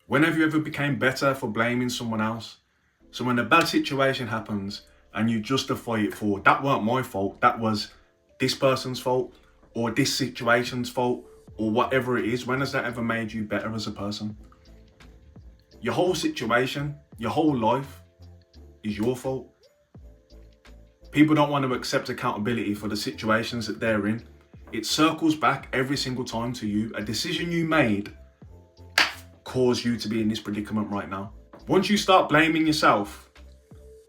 When have you ever became better for blaming someone else? So when a bad situation happens and you justify it for, that weren't my fault, that was this person's fault or this situation's fault or whatever it is, when has that ever made you better as a person? Your whole situation, your whole life is your fault. People don't want to accept accountability for the situations that they're in. It circles back every single time to you. A decision you made caused you to be in this predicament right now. Once you start blaming yourself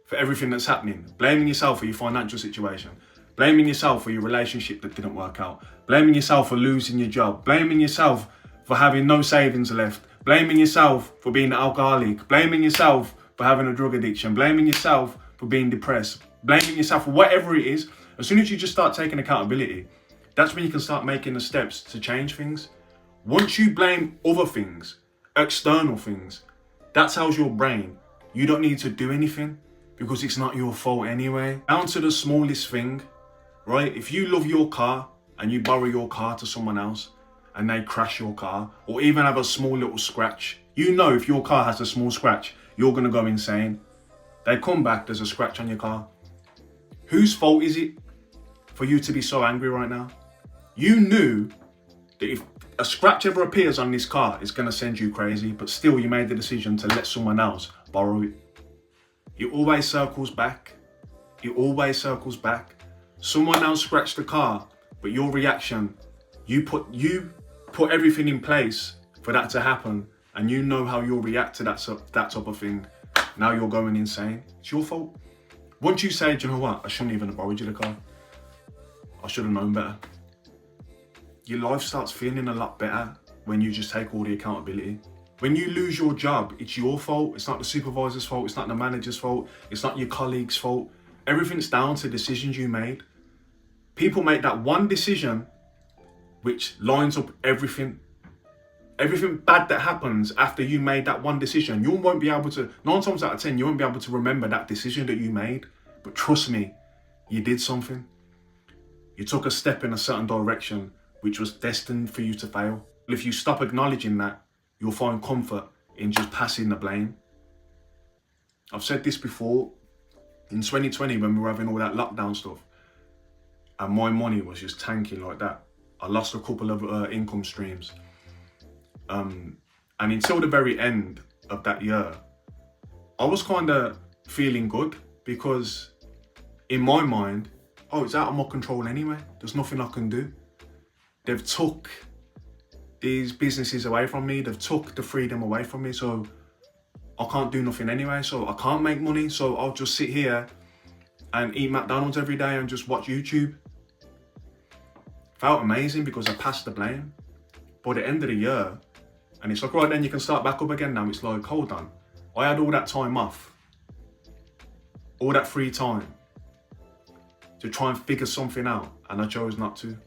for everything that's happening, blaming yourself for your financial situation, blaming yourself for your relationship that didn't work out, blaming yourself for losing your job, blaming yourself for having no savings left, blaming yourself for being an alcoholic, blaming yourself for having a drug addiction, blaming yourself for being depressed, blaming yourself for whatever it is, as soon as you just start taking accountability, that's when you can start making the steps to change things. Once you blame other things, external things, that tells your brain you don't need to do anything because it's not your fault anyway. Down to the smallest thing, right? If you love your car and you borrow your car to someone else and they crash your car or even have a small little scratch, you know if your car has a small scratch, you're gonna go insane. They come back, there's a scratch on your car. Whose fault is it for you to be so angry right now? You knew that if a scratch ever appears on this car, it's gonna send you crazy, but still you made the decision to let someone else borrow it. It always circles back. It always circles back. Someone else scratched the car, but your reaction, you put everything in place for that to happen, and you know how you'll react to that type of thing. Now you're going insane. It's your fault. Once you say, do you know what? I shouldn't even have borrowed you the car. I should have known better. Your life starts feeling a lot better when you just take all the accountability. When you lose your job, it's your fault. It's not the supervisor's fault. It's not the manager's fault. It's not your colleague's fault. Everything's down to decisions you made. People make that one decision which lines up everything. Everything bad that happens after you made that one decision, you won't be able to, 9 times out of 10, you won't be able to remember that decision that you made. But trust me, you did something. You took a step in a certain direction which was destined for you to fail. If you stop acknowledging that, you'll find comfort in just passing the blame. I've said this before, in 2020 when we were having all that lockdown stuff, and my money was just tanking like that. I lost a couple of income streams. And until the very end of that year, I was kind of feeling good because in my mind, oh, it's out of my control anyway. There's nothing I can do. They've took these businesses away from me. They've took the freedom away from me. So I can't do nothing anyway. So I can't make money. So I'll just sit here and eat McDonald's every day and just watch YouTube. Felt amazing because I passed the blame. By the end of the year, and it's like, right, then you can start back up again now. It's like, hold on. I had all that time off, all that free time to try and figure something out, and I chose not to.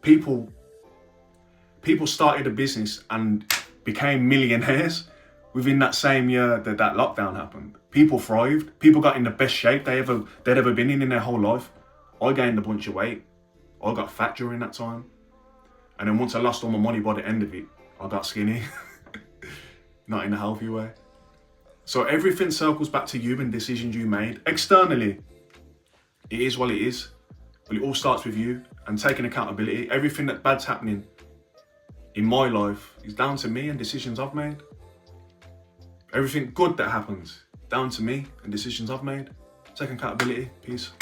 People started a business and became millionaires within that same year that lockdown happened. People thrived. People got in the best shape they'd ever been in their whole life. I gained a bunch of weight. I got fat during that time. And then once I lost all my money by the end of it, I got skinny. Not in a healthy way. So everything circles back to you and decisions you made. Externally, it is what it is. But it all starts with you and taking accountability. Everything that bad's happening in my life is down to me and decisions I've made. Everything good that happens, down to me and decisions I've made. Take accountability. Peace.